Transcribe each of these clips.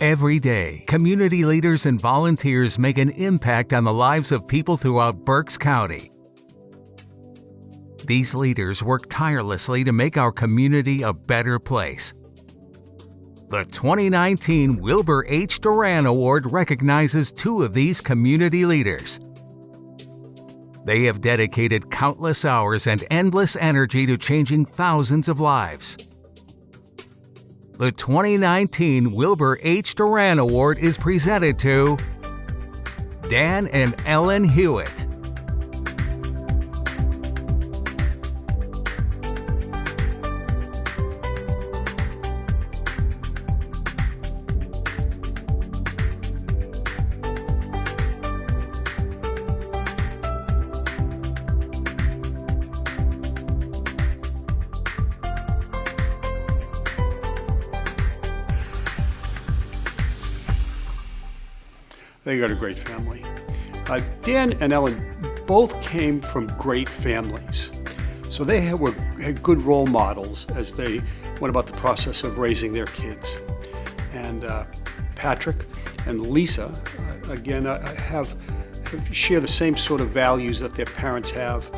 Every day, community leaders and volunteers make an impact on the lives of people throughout Berks County. These leaders work tirelessly to make our community a better place. The 2019 Wilbur H. Doran Award recognizes two of these community leaders. They have dedicated countless hours and endless energy to changing thousands of lives. The 2019 Wilbur H. Doran Award is presented to Dan and Ellen Huyett. They got a great family. Dan and Ellen both came from great families. So they had good role models as they went about the process of raising their kids. And Patrick and Lisa, again, share the same sort of values that their parents have,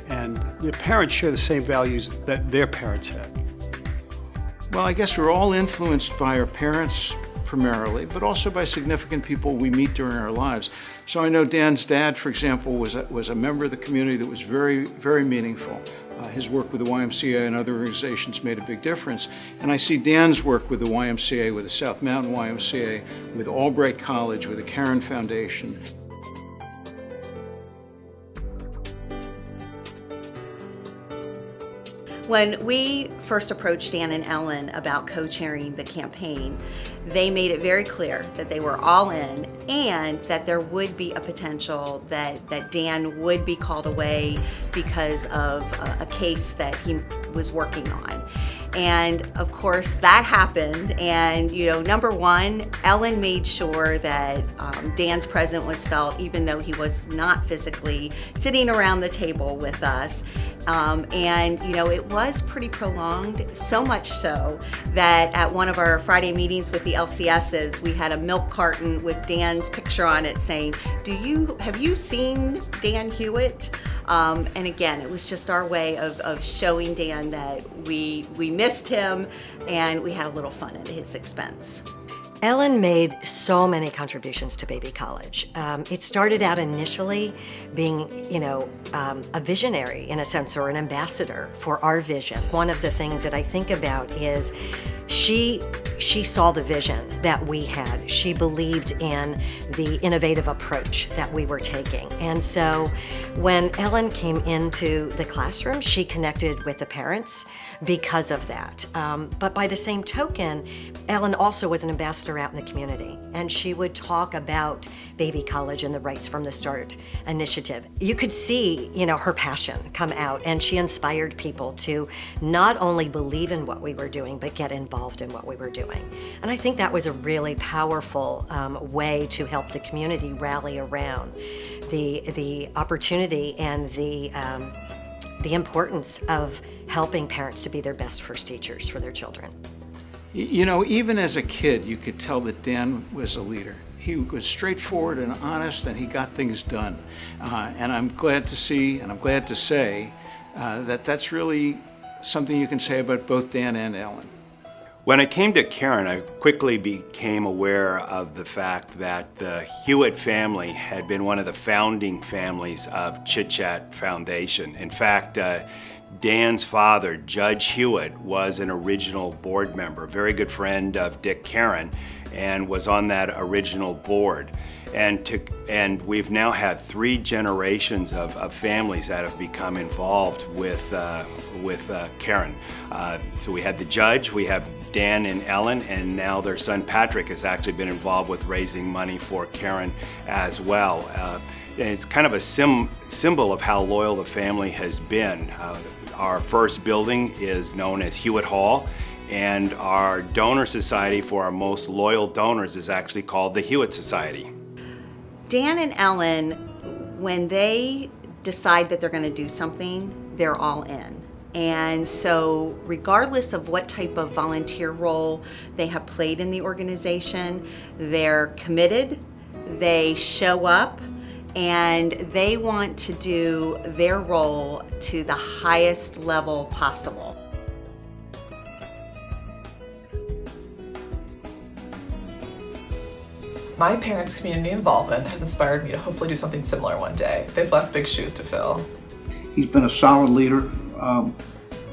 and their parents share the same values that their parents had. Well, I guess we're all influenced by our parents primarily, but also by significant people we meet during our lives. So I know Dan's dad, for example, was a member of the community that was very, very meaningful. His work with the YMCA and other organizations made a big difference. And I see Dan's work with the YMCA, with the South Mountain YMCA, with Albright College, with the Caron Foundation. When we first approached Dan and Ellen about co-chairing the campaign, they made it very clear that they were all in and that there would be a potential that Dan would be called away because of a case that he was working on. And of course that happened, and number one, Ellen made sure that Dan's presence was felt even though he was not physically sitting around the table with us. And it was pretty prolonged, so much so that at one of our Friday meetings with the LCSs, we had a milk carton with Dan's picture on it saying, have you seen Dan Huyett? And again, it was just our way of showing Dan that we missed him and we had a little fun at his expense. Ellen made so many contributions to Baby College. It started out initially being, a visionary in a sense, or an ambassador for our vision. One of the things that I think about is she saw the vision that we had. She believed in the innovative approach that we were taking. And so when Ellen came into the classroom, she connected with the parents because of that. But by the same token, Ellen also was an ambassador out in the community, and she would talk about Baby College and the Rights from the Start initiative. You could see, her passion come out, and she inspired people to not only believe in what we were doing, but get involved in what we were doing. And I think that was a really powerful way to help the community rally around the opportunity and the importance of helping parents to be their best first teachers for their children. Even as a kid, you could tell that Dan was a leader. He was straightforward and honest, and he got things done. And I'm glad to see, and I'm glad to say, that that's really something you can say about both Dan and Ellen. When I came to Caron, I quickly became aware of the fact that the Huyett family had been one of the founding families of Chit Chat Foundation. In fact, Dan's father, Judge Huyett, was an original board member, a very good friend of Dick Caron, and was on that original board. And we've now had 3 generations of families that have become involved with Caron. So we had the judge, we have Dan and Ellen, and now their son Patrick has actually been involved with raising money for Caron as well. And it's kind of a symbol of how loyal the family has been. Our first building is known as Huyett Hall, and our donor society for our most loyal donors is actually called the Huyett Society. Dan and Ellen, when they decide that they're going to do something, they're all in. And so regardless of what type of volunteer role they have played in the organization, they're committed, they show up, and they want to do their role to the highest level possible. My parents' community involvement has inspired me to hopefully do something similar one day. They've left big shoes to fill. He's been a solid leader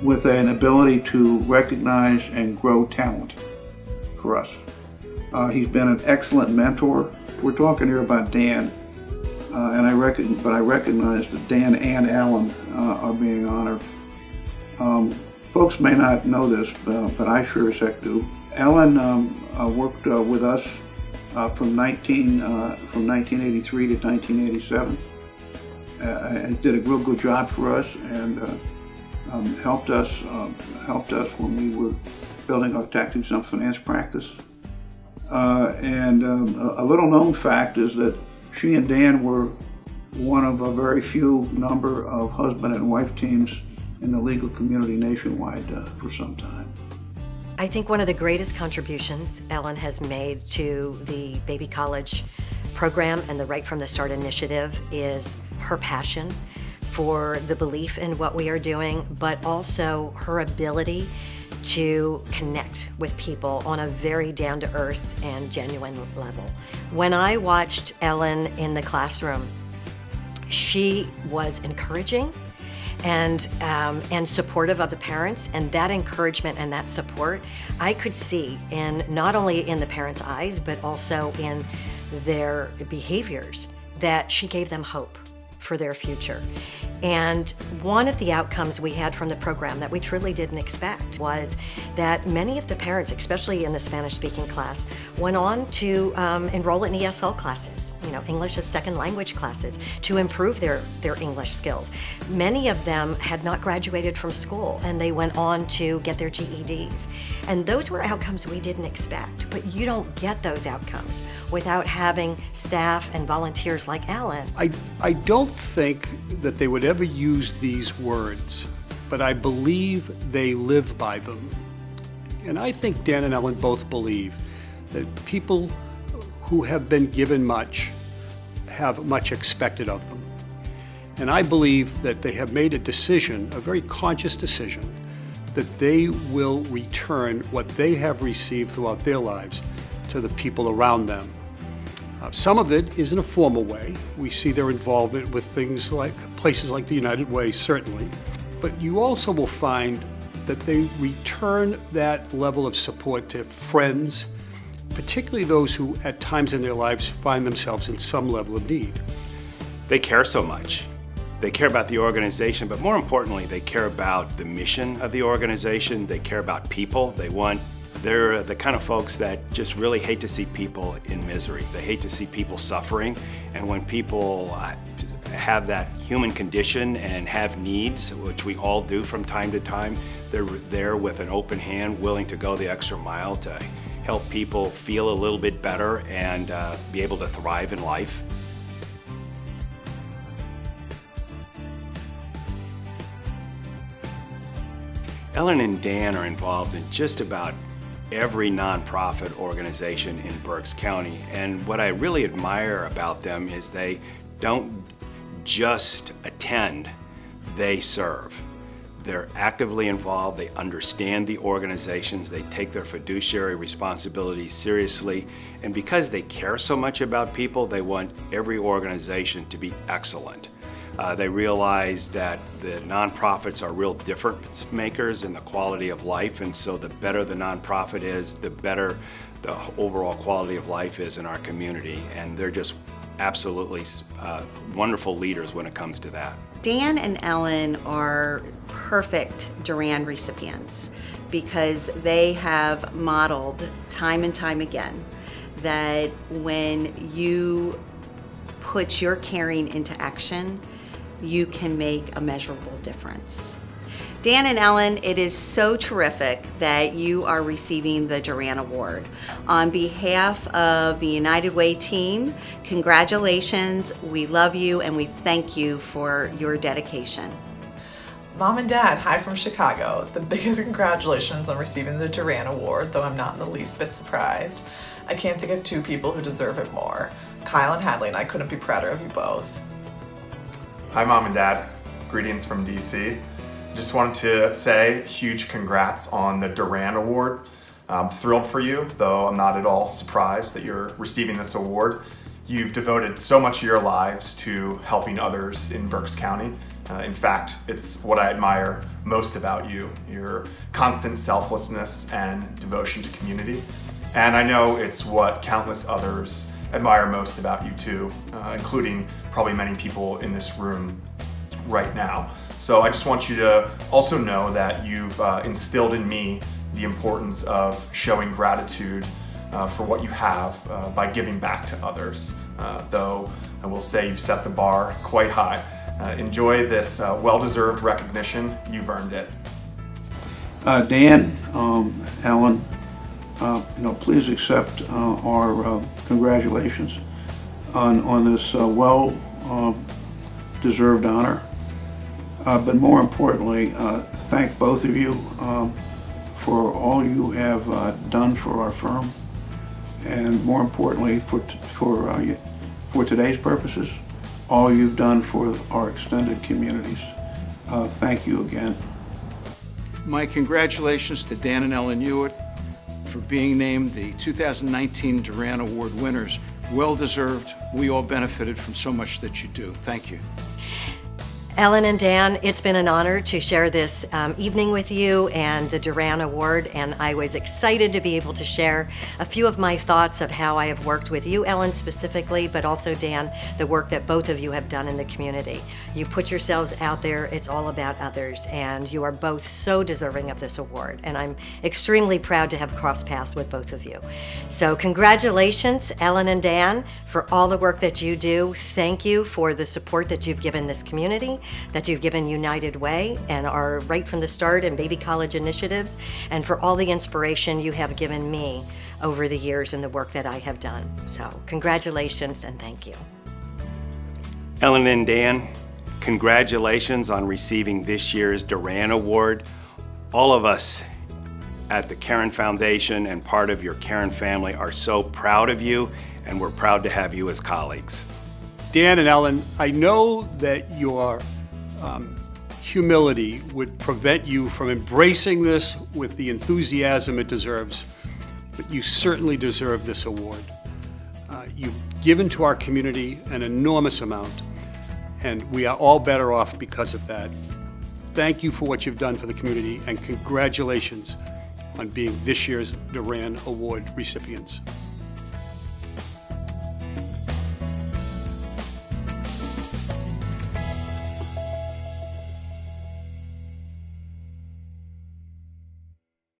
with an ability to recognize and grow talent for us. He's been an excellent mentor. We're talking here about Dan, but I recognize that Dan and Ellen are being honored. Folks may not know this, but I sure as heck do. Ellen worked with us from 1983 to 1987. And did a real good job for us, and helped us when we were building our tax-exempt finance practice. And a little known fact is that she and Dan were one of a very few number of husband and wife teams in the legal community nationwide for some time. I think one of the greatest contributions Ellen has made to the Baby College program and the Right from the Start initiative is her passion for the belief in what we are doing, but also her ability to connect with people on a very down-to-earth and genuine level. When I watched Ellen in the classroom, she was encouraging and supportive of the parents, and that encouragement and that support I could see in not only in the parents' eyes, but also in their behaviors, that she gave them hope for their future. And one of the outcomes we had from the program that we truly didn't expect was that many of the parents, especially in the Spanish-speaking class, went on to enroll in ESL classes, English as second language classes, to improve their English skills. Many of them had not graduated from school, and they went on to get their GEDs. And those were outcomes we didn't expect, but you don't get those outcomes without having staff and volunteers like Ellen. I don't think that they would ever use these words, but I believe they live by them. And I think Dan and Ellen both believe that people who have been given much have much expected of them. And I believe that they have made a decision, a very conscious decision, that they will return what they have received throughout their lives to the people around them. Some of it is in a formal way. We see their involvement with things like places like the United Way, certainly. But you also will find that they return that level of support to friends, particularly those who at times in their lives find themselves in some level of need. They care so much. They care about the organization, but more importantly, they care about the mission of the organization. They care about people. They're the kind of folks that just really hate to see people in misery. They hate to see people suffering. And when people have that human condition and have needs, which we all do from time to time, they're there with an open hand, willing to go the extra mile to help people feel a little bit better and be able to thrive in life. Ellen and Dan are involved in just about every nonprofit organization in Berks County, and what I really admire about them is they don't just attend, they serve. They're actively involved, they understand the organizations, they take their fiduciary responsibilities seriously, and because they care so much about people, they want every organization to be excellent. They realize that the nonprofits are real difference makers in the quality of life, and so the better the nonprofit is, the better the overall quality of life is in our community, and they're just absolutely wonderful leaders when it comes to that. Dan and Ellen are perfect Doran recipients because they have modeled time and time again that when you put your caring into action, you can make a measurable difference. Dan and Ellen, it is so terrific that you are receiving the Doran Award. On behalf of the United Way team, congratulations, we love you, and we thank you for your dedication. Mom and Dad, hi from Chicago. The biggest congratulations on receiving the Doran Award, though I'm not in the least bit surprised. I can't think of two people who deserve it more. Kyle and Hadley and I couldn't be prouder of you both. Hi Mom and Dad, greetings from DC. Just wanted to say huge congrats on the Doran Award. I'm thrilled for you, though I'm not at all surprised that you're receiving this award. You've devoted so much of your lives to helping others in Berks County. In fact, it's what I admire most about you, your constant selflessness and devotion to community. And I know it's what countless others admire most about you too, including probably many people in this room right now. So I just want you to also know that you've instilled in me the importance of showing gratitude for what you have by giving back to others, though I will say you've set the bar quite high. Enjoy this well-deserved recognition. You've earned it. Dan, Ellen, please accept our congratulations on this well-deserved honor. But more importantly, thank both of you for all you have done for our firm, and more importantly, for today's purposes, all you've done for our extended communities. Thank you again. My congratulations to Dan and Ellen Huyett for being named the 2019 Doran Award winners. Well deserved. We all benefited from so much that you do. Thank you. Ellen and Dan, it's been an honor to share this evening with you and the Doran Award, and I was excited to be able to share a few of my thoughts of how I have worked with you, Ellen, specifically, but also Dan, the work that both of you have done in the community. You put yourselves out there, it's all about others, and you are both so deserving of this award, and I'm extremely proud to have crossed paths with both of you. So congratulations, Ellen and Dan, for all the work that you do. Thank you for the support that you've given this community, that you've given United Way and our Right from the Start and Baby College initiatives, and for all the inspiration you have given me over the years in the work that I have done. So congratulations and thank you. Ellen and Dan, congratulations on receiving this year's Doran Award. All of us at the Caron Foundation and part of your Caron family are so proud of you, and we're proud to have you as colleagues. Dan and Ellen, I know that your humility would prevent you from embracing this with the enthusiasm it deserves, but you certainly deserve this award. You've given to our community an enormous amount, and we are all better off because of that. Thank you for what you've done for the community, and congratulations on being this year's Doran Award recipients.